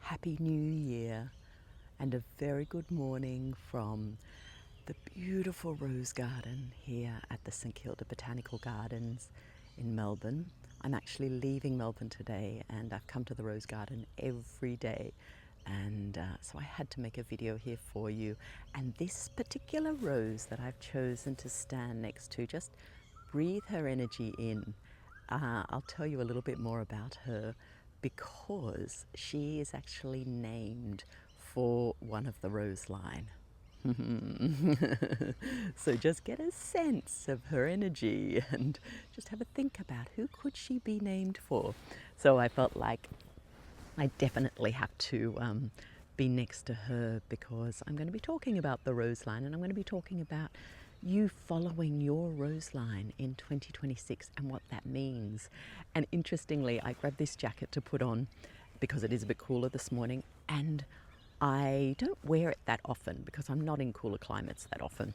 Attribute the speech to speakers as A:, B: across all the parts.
A: Happy New Year and a very good morning from the beautiful rose garden here at the St Kilda Botanical Gardens in Melbourne. I'm actually leaving Melbourne today and I've come to the rose garden every day, and so I had to make a video here for you. And this particular rose that I've chosen to stand next to, just breathe her energy in. I'll tell you a little bit more about her because she is actually named for one of the rose line. So just get a sense of her energy and just have a think about who could she be named for. So I felt like I definitely have to be next to her because I'm going to be talking about the rose line, and I'm going to be talking about you following your rose line in 2026 and what that means. And interestingly, I grabbed this jacket to put on because it is a bit cooler this morning, and I don't wear it that often because I'm not in cooler climates that often.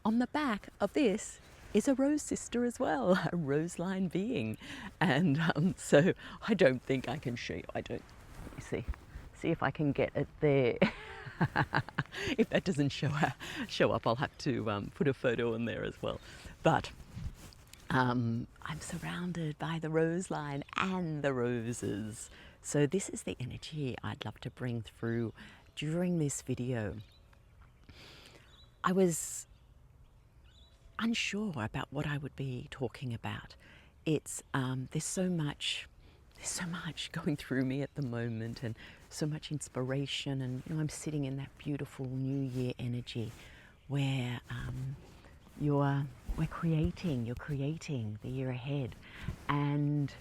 A: On the back of this is a rose sister as well, a rose line being. And so I don't think I can show you. Let me see if I can get it there. If that doesn't show up, I'll have to put a photo in there as well. But I'm surrounded by the rose line and the roses. So this is the energy I'd love to bring through during this video. I was unsure about what I would be talking about. There's so much going through me at the moment, and so much inspiration, and I'm sitting in that beautiful New Year energy where you're creating the year ahead, and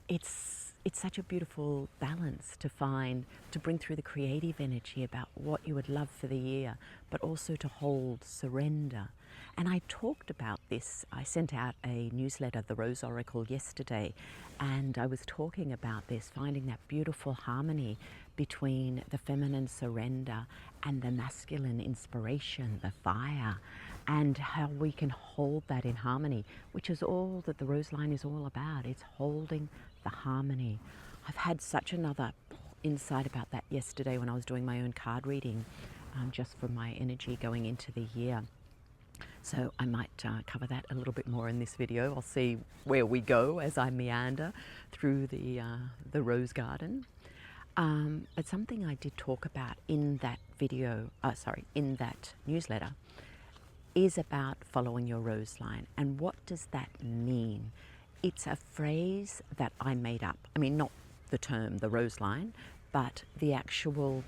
A: it's such a beautiful balance to bring through the creative energy about what you would love for the year, but also to hold surrender. And I talked about this. I sent out a newsletter, The Rose Oracle, yesterday, and I was talking about this, finding that beautiful harmony between the feminine surrender and the masculine inspiration, the fire, and how we can hold that in harmony, which is all that the rose line is all about. It's holding the harmony. I've had such another insight about that yesterday when I was doing my own card reading, just for my energy going into the year. So I might cover that a little bit more in this video. I'll see where we go as I meander through the rose garden. But something I did talk about in that video, in that newsletter, is about following your rose line. And what does that mean? It's a phrase that I made up. I mean, not the term, the rose line, but the actual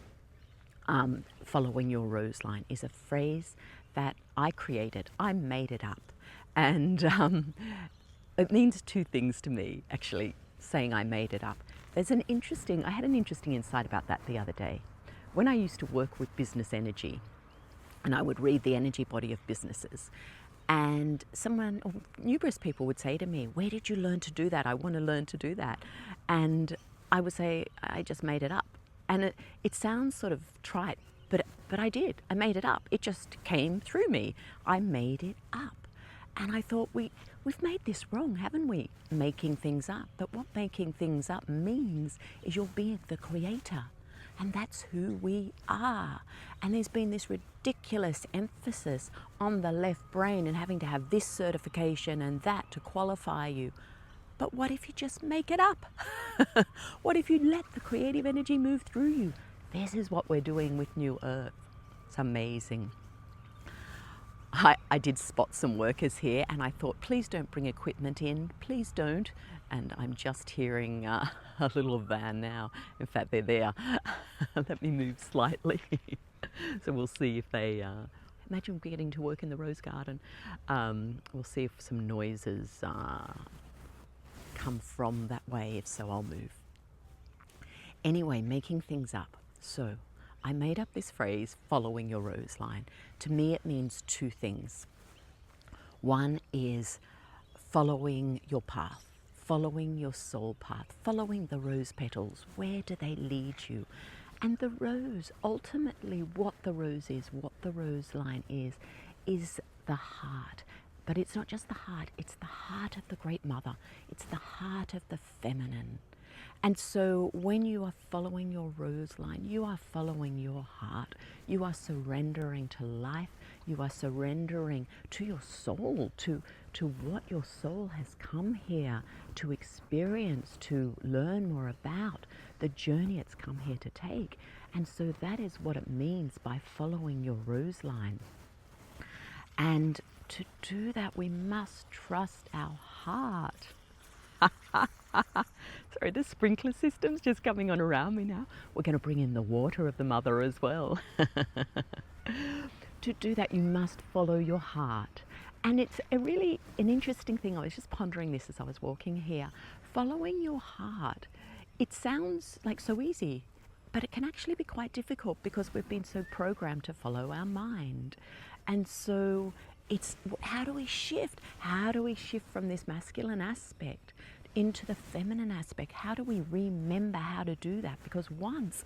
A: following your rose line is a phrase that I created. I made it up. And it means two things to me, actually, saying I made it up. I had an interesting insight about that the other day. When I used to work with business energy, and I would read the energy body of businesses, and numerous people would say to me, "Where did you learn to do that? I want to learn to do that." And I would say, "I just made it up." And it sounds sort of trite, but I did. I made it up. It just came through me. I made it up. And I thought, we've made this wrong, haven't we? Making things up. But what making things up means is you're being the creator. And that's who we are. And there's been this ridiculous emphasis on the left brain and having to have this certification and that to qualify you. But what if you just make it up? What if you let the creative energy move through you? This is what we're doing with New Earth. It's amazing. I did spot some workers here, and I thought, please don't bring equipment in, please don't. And I'm just hearing a little van now. In fact, they're there. Let me move slightly. So we'll see if they, imagine getting to work in the rose garden. We'll see if some noises come from that way. If so, I'll move. Anyway, making things up. So I made up this phrase, following your rose line. To me, it means two things. One is following your path, following your soul path, following the rose petals. Where do they lead you? And the rose, ultimately what the rose is, what the rose line is the heart. But it's not just the heart, it's the heart of the Great Mother. It's the heart of the feminine. And so when you are following your rose line, you are following your heart. You are surrendering to life. You are surrendering to your soul, to what your soul has come here to experience, to learn more about, the journey it's come here to take. And so that is what it means by following your rose line. And to do that, we must trust our heart. Sorry, the sprinkler system's just coming on around me now. We're going to bring in the water of the mother as well. To do that, you must follow your heart. And it's an interesting thing. I was just pondering this as I was walking here. Following your heart, it sounds like so easy, but it can actually be quite difficult because we've been so programmed to follow our mind. And so it's, how do we shift? How do we shift from this masculine aspect into the feminine aspect? How do we remember how to do that? Because once,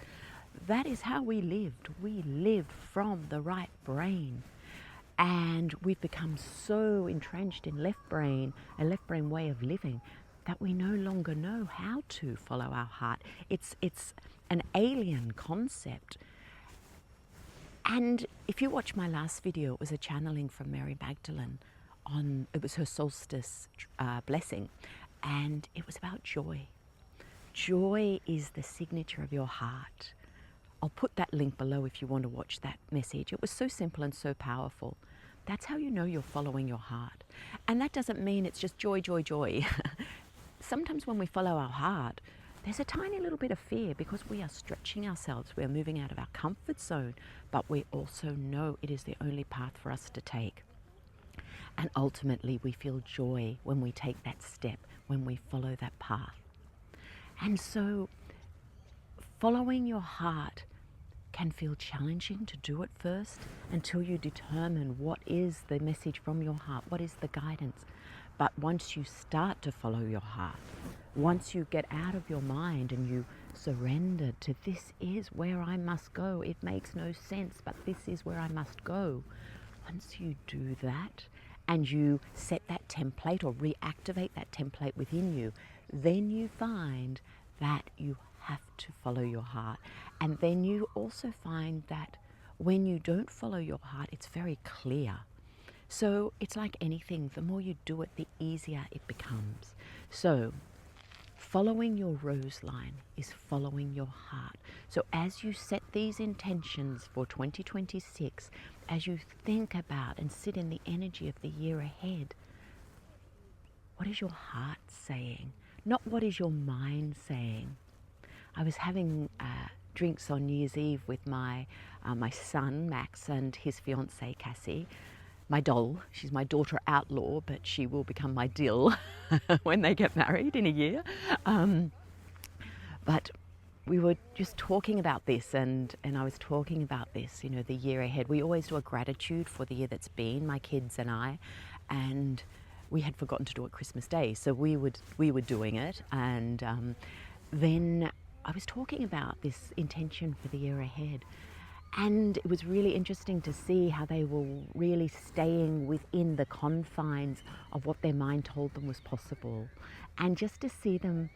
A: that is how we lived. We lived from the right brain. And we've become so entrenched in a left brain way of living, that we no longer know how to follow our heart. It's an alien concept. And if you watch my last video, it was a channeling from Mary Magdalene it was her solstice blessing, and it was about joy. Joy is the signature of your heart. I'll put that link below if you want to watch that message. It was so simple and so powerful. That's how you know you're following your heart. And that doesn't mean it's just joy, joy, joy. Sometimes when we follow our heart, there's a tiny little bit of fear because we are stretching ourselves. We are moving out of our comfort zone, but we also know it is the only path for us to take. And ultimately, we feel joy when we take that step, when we follow that path. And so, following your heart can feel challenging to do at first until you determine what is the message from your heart, what is the guidance. But once you start to follow your heart, once you get out of your mind and you surrender to this is where I must go, it makes no sense, but this is where I must go. Once you do that and you set that template or reactivate that template within you, then you find that you have to follow your heart. And then you also find that when you don't follow your heart, it's very clear. So it's like anything, the more you do it, the easier it becomes. So following your rose line is following your heart. So as you set these intentions for 2026, as you think about and sit in the energy of the year ahead, what is your heart saying? Not what is your mind saying. I was having drinks on New Year's Eve with my son, Max, and his fiancée, Cassie. My doll. She's my daughter outlaw, but she will become my dill when they get married in a year. But we were just talking about this, and I was talking about this, you know, the year ahead. We always do a gratitude for the year that's been, my kids and I, and we had forgotten to do it Christmas Day, so we were doing it, and then I was talking about this intention for the year ahead. And it was really interesting to see how they were really staying within the confines of what their mind told them was possible. And just to see them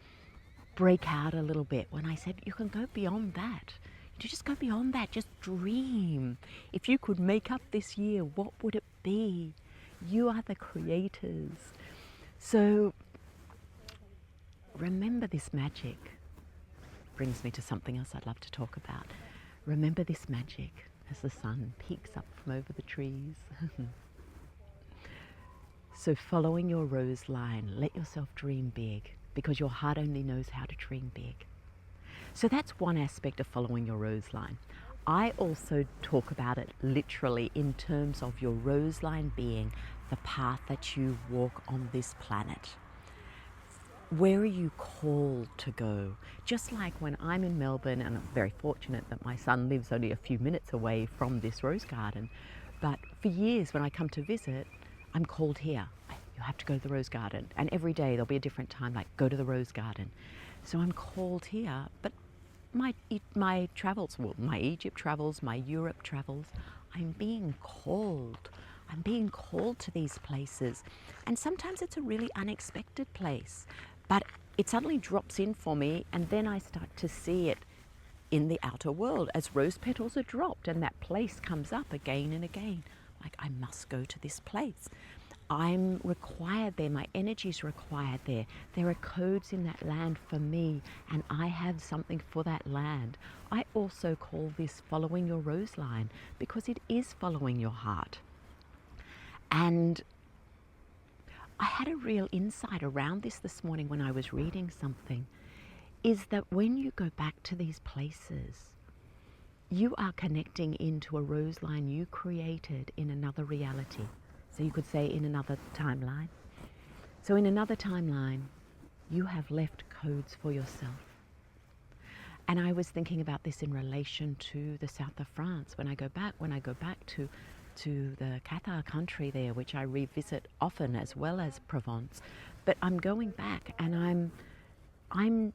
A: break out a little bit when I said, you can go beyond that. You just go beyond that, just dream. If you could make up this year, what would it be? You are the creators. So remember this magic. Brings me to something else I'd love to talk about. Remember this magic as the sun peeks up from over the trees. So following your rose line, let yourself dream big, because your heart only knows how to dream big. So that's one aspect of following your rose line. I also talk about it literally in terms of your rose line being the path that you walk on this planet. Where are you called to go? Just like when I'm in Melbourne, and I'm very fortunate that my son lives only a few minutes away from this rose garden, but for years when I come to visit, I'm called here. You have to go to the rose garden, and every day there'll be a different time, like go to the rose garden. So I'm called here, but my travels, well, my Egypt travels, my Europe travels, I'm being called. I'm being called to these places, and sometimes it's a really unexpected place. But it suddenly drops in for me, and then I start to see it in the outer world as rose petals are dropped, and that place comes up again and again. Like, I must go to this place. I'm required there. My energy is required there. There are codes in that land for me, and I have something for that land. I also call this following your rose line, because it is following your heart. And I had a real insight around this morning when I was reading something, is that when you go back to these places, you are connecting into a rose line you created in another reality. So you could say in another timeline. So in another timeline, you have left codes for yourself. And I was thinking about this in relation to the south of France. When I go back to the Cathar country there, which I revisit often, as well as Provence, but I'm going back and I'm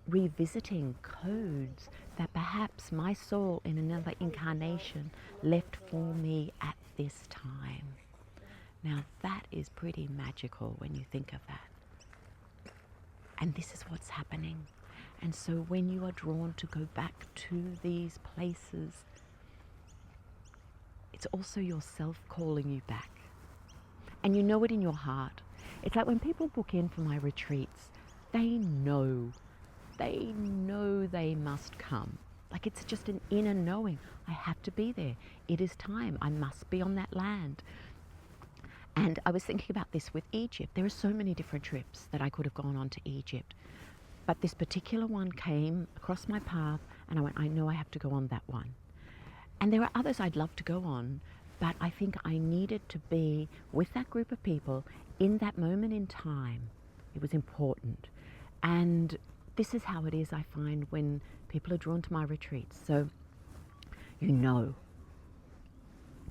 A: revisiting codes that perhaps my soul in another incarnation left for me at this time. Now that is pretty magical when you think of that. And this is what's happening. And so when you are drawn to go back to these places, it's also yourself calling you back. And you know it in your heart. It's like when people book in for my retreats, they know they must come. Like, it's just an inner knowing. I have to be there. It is time. I must be on that land. And I was thinking about this with Egypt. There are so many different trips that I could have gone on to Egypt. But this particular one came across my path, and I went, I know I have to go on that one. And there are others I'd love to go on, but I think I needed to be with that group of people in that moment in time. It was important. And this is how it is, I find, when people are drawn to my retreats. So,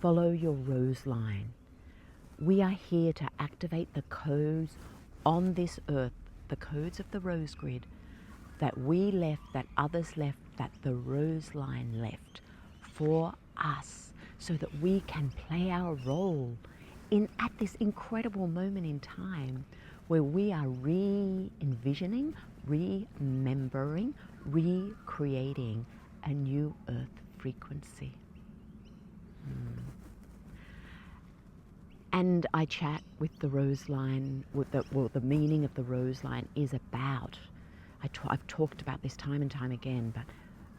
A: follow your rose line. We are here to activate the codes on this earth, the codes of the rose grid that we left, that others left, that the rose line left for us, so that we can play our role at this incredible moment in time where we are re-envisioning, remembering, recreating a new earth frequency. And I chat with the rose line, the meaning of the rose line is about, I've talked about this time and time again, but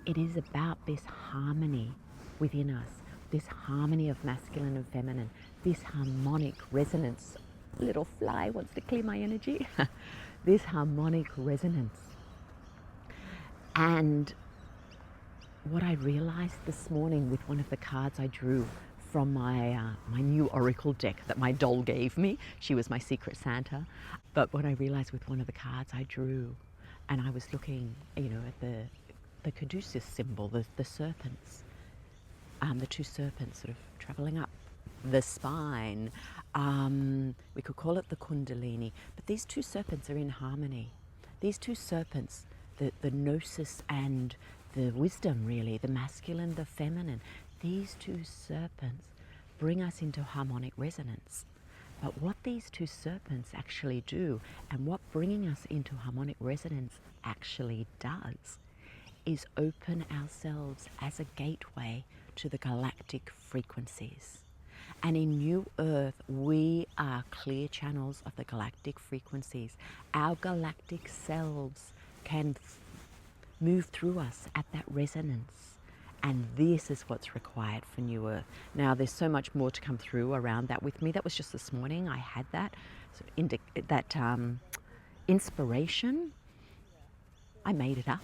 A: it is about this harmony within us, this harmony of masculine and feminine, this harmonic resonance. Little fly wants to clear my energy. This harmonic resonance. And what I realized this morning with one of the cards I drew from my new oracle deck that my doll gave me. She was my secret Santa. But what I realized with one of the cards I drew, and I was looking, at the caduceus symbol, the serpents, the two serpents sort of traveling up the spine. We could call it the kundalini, but these two serpents are in harmony. These two serpents, the gnosis and the wisdom, really, the masculine, the feminine, these two serpents bring us into harmonic resonance. But what these two serpents actually do, and what bringing us into harmonic resonance actually does, is open ourselves as a gateway to the galactic frequencies. And in New Earth, we are clear channels of the galactic frequencies. Our galactic selves can move through us at that resonance. And this is what's required for New Earth. Now, there's so much more to come through around that with me. That was just this morning. I had that inspiration. I made it up.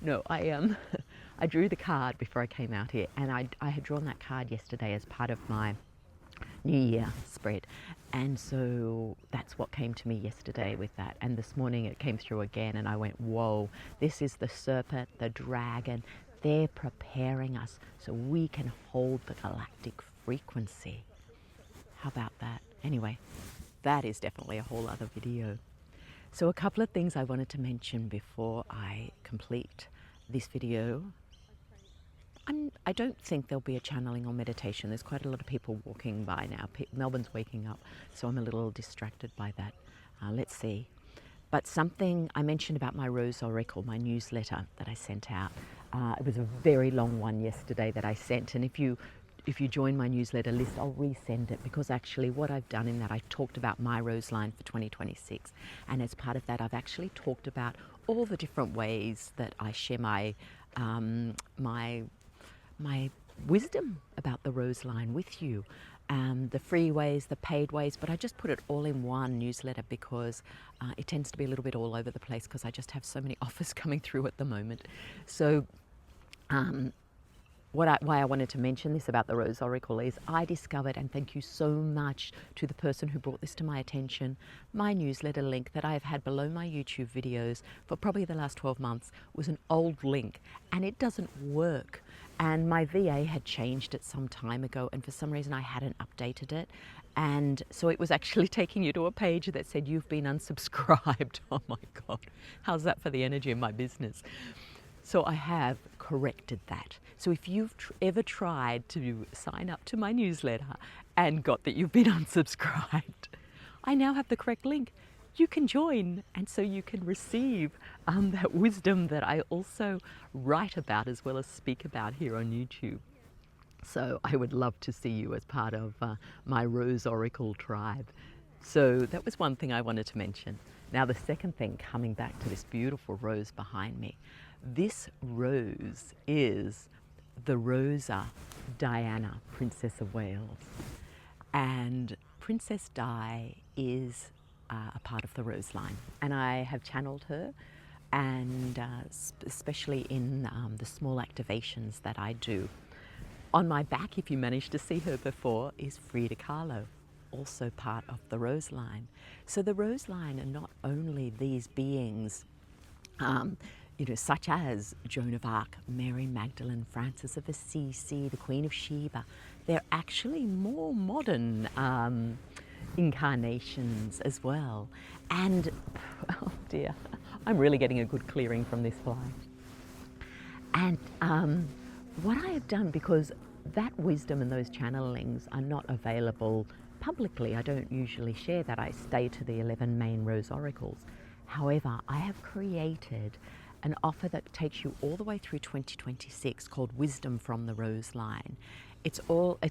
A: No, I drew the card before I came out here, and I had drawn that card yesterday as part of my New Year spread. And so that's what came to me yesterday with that. And this morning it came through again, and I went, whoa, this is the serpent, the dragon. They're preparing us so we can hold the galactic frequency. How about that? Anyway, that is definitely a whole other video. So a couple of things I wanted to mention before I complete this video. I don't think there'll be a channeling or meditation. There's quite a lot of people walking by now. Melbourne's waking up, so I'm a little distracted by that. Let's see. But something I mentioned about my Rose Oracle, my newsletter that I sent out. It was a very long one yesterday that I sent, and if you join my newsletter list, I'll resend it, because actually what I've done in that, I talked about my rose line for 2026, and as part of that I've actually talked about all the different ways that I share my my wisdom about the rose line with you. The free ways, the paid ways, but I just put it all in one newsletter because it tends to be a little bit all over the place, because I just have so many offers coming through at the moment. So why I wanted to mention this about the Rose Oracle is I discovered, and thank you so much to the person who brought this to my attention, my newsletter link that I have had below my YouTube videos for probably the last 12 months was an old link, and it doesn't work. And my VA had changed it some time ago, and for some reason I hadn't updated it. And so it was actually taking you to a page that said, you've been unsubscribed. Oh my God, how's that for the energy in my business? So I have corrected that. So if you've ever tried to sign up to my newsletter and got that you've been unsubscribed, I now have the correct link. You can join, and so you can receive that wisdom that I also write about as well as speak about here on YouTube. So I would love to see you as part of my Rose Oracle tribe. So that was one thing I wanted to mention. Now the second thing, coming back to this beautiful rose behind me, this rose is the Rosa Diana, Princess of Wales. And Princess Di is a part of the rose line, and I have channeled her, and especially in the small activations that I do. On my back, if you managed to see her before, is Frida Kahlo, also part of the rose line. So the rose line are not only these beings, such as Joan of Arc, Mary Magdalene, Francis of Assisi, the Queen of Sheba. They're actually more modern incarnations as well. And, oh dear, I'm really getting a good clearing from this fly. And what I have done, because that wisdom and those channelings are not available publicly, I don't usually share that, I stay to the 11 main rose oracles. However, I have created an offer that takes you all the way through 2026 called Wisdom from the Rose Line. It's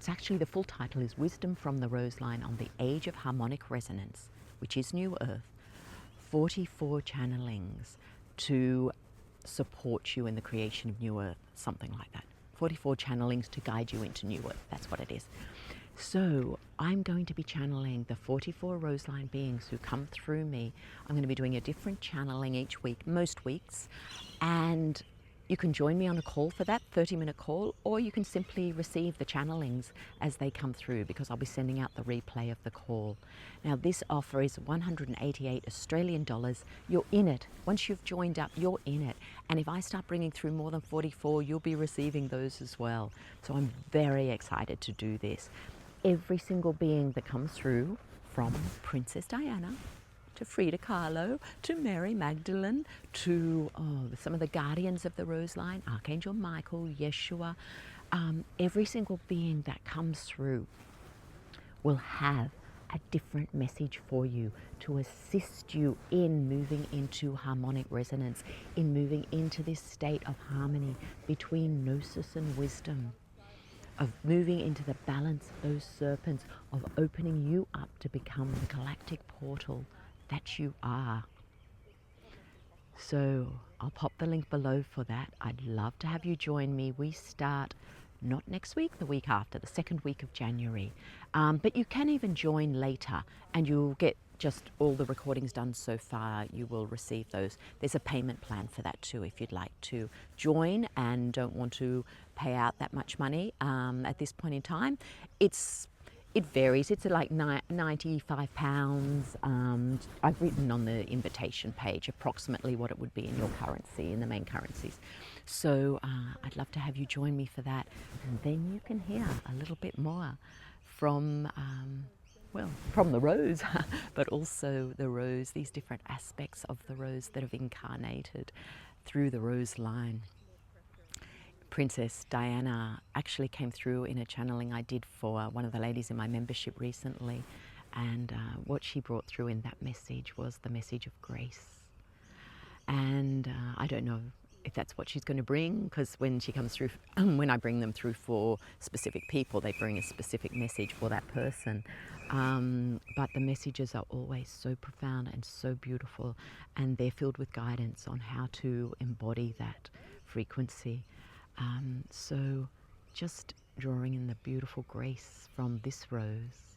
A: actually, the full title is Wisdom from the Rose Line on the Age of Harmonic Resonance, which is New Earth. 44 channelings to support you in the creation of New Earth, something like that. 44 channelings to guide you into New Earth, that's what it is. So I'm going to be channeling the 44 roseline beings who come through me. I'm going to be doing a different channeling each week, most weeks, and you can join me on a call for that, 30-minute call, or you can simply receive the channelings as they come through, because I'll be sending out the replay of the call. Now this offer is 188 Australian dollars. You're in it. Once you've joined up, you're in it. And if I start bringing through more than 44, you'll be receiving those as well. So I'm very excited to do this. Every single being that comes through, from Princess Diana to Frida Kahlo, to Mary Magdalene, to some of the guardians of the rose line, Archangel Michael, Yeshua, every single being that comes through will have a different message for you to assist you in moving into harmonic resonance, in moving into this state of harmony between gnosis and wisdom, of moving into the balance of those serpents, of opening you up to become the galactic portal that you are. So I'll pop the link below for that. I'd love to have you join me. We start not next week, the week after, the second week of January. But you can even join later, and you'll get just all the recordings done so far. You will receive those. There's a payment plan for that too, if you'd like to join and don't want to pay out that much money at this point in time. It varies. It's like £95. I've written on the invitation page approximately what it would be in your currency, in the main currencies. So I'd love to have you join me for that. And then you can hear a little bit more from, from the rose, but also the rose, these different aspects of the rose that have incarnated through the rose line. Princess Diana actually came through in a channeling I did for one of the ladies in my membership recently, And what she brought through in that message was the message of grace. And I don't know if that's what she's going to bring, because when she comes through, when I bring them through for specific people, they bring a specific message for that person. But the messages are always so profound and so beautiful, and they're filled with guidance on how to embody that frequency. So just drawing in the beautiful grace from this rose.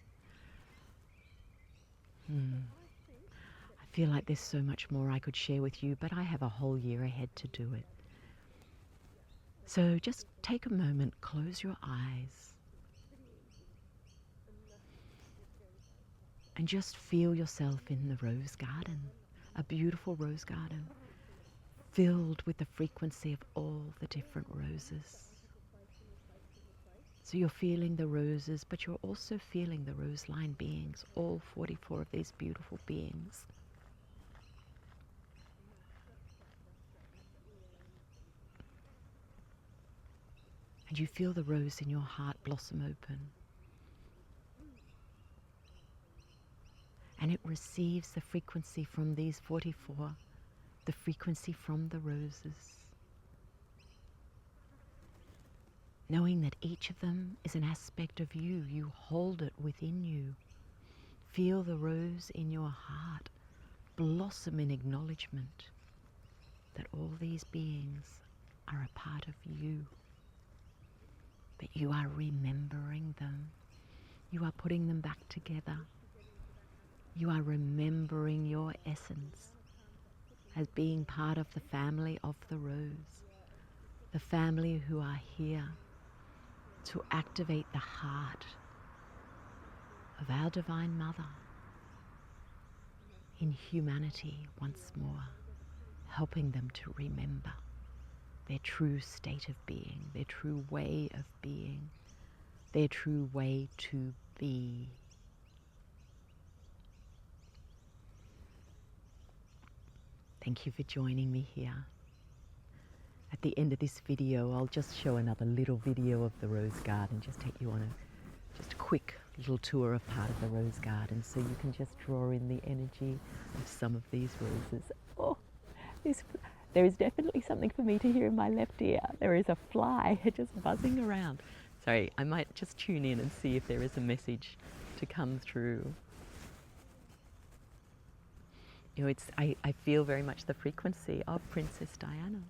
A: I feel like there's so much more I could share with you, but I have a whole year ahead to do it. So just take a moment, close your eyes, and just feel yourself in the rose garden, a beautiful rose garden, filled with the frequency of all the different roses. So you're feeling the roses, but you're also feeling the rose-line beings, all 44 of these beautiful beings. And you feel the rose in your heart blossom open. And it receives the frequency from these 44, the frequency from the roses. Knowing that each of them is an aspect of you, you hold it within you. Feel the rose in your heart blossom in acknowledgement that all these beings are a part of you. But you are remembering them. You are putting them back together. You are remembering your essence as being part of the family of the rose, the family who are here to activate the heart of our Divine Mother in humanity once more, helping them to remember their true state of being, their true way of being, their true way to be. Thank you for joining me here. At the end of this video, I'll just show another little video of the rose garden, just take you on just a quick little tour of part of the rose garden so you can just draw in the energy of some of these roses. Oh, there is definitely something for me to hear in my left ear. There is a fly just buzzing around. Sorry, I might just tune in and see if there is a message to come through. You know, I feel very much the frequency of Princess Diana.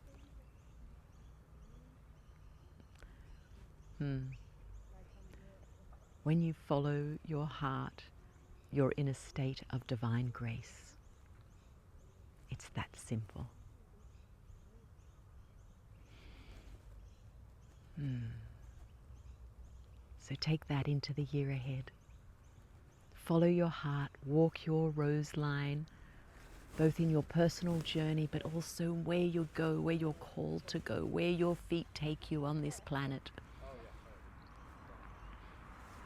A: When you follow your heart, you're in a state of divine grace. It's that simple. So take that into the year ahead. Follow your heart, walk your rose line, both in your personal journey, but also where you go, where you're called to go, where your feet take you on this planet.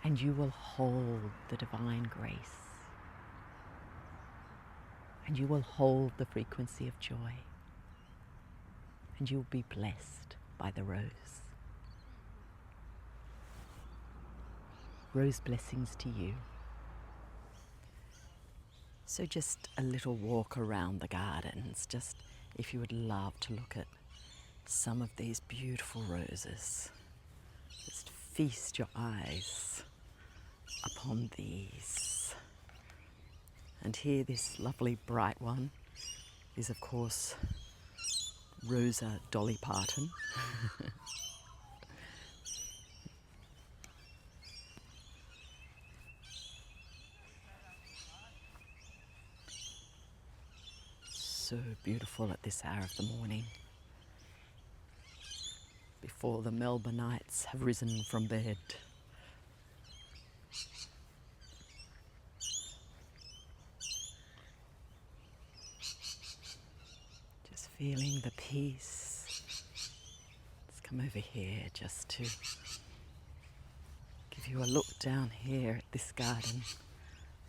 A: And you will hold the divine grace. And you will hold the frequency of joy. And you'll be blessed by the rose. Rose blessings to you. So just a little walk around the gardens, just if you would love to look at some of these beautiful roses. Just feast your eyes upon these. And here, this lovely bright one is, of course, Rosa Dolly Parton. So beautiful at this hour of the morning, before the Melbourneites have risen from bed. Just feeling the peace. Let's come over here just to give you a look down here at this garden.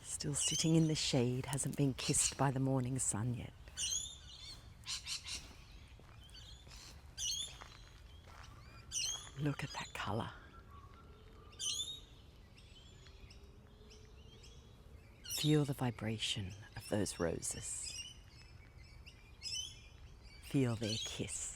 A: Still sitting in the shade, hasn't been kissed by the morning sun yet. Look at that colour. Feel the vibration of those roses. Feel their kiss.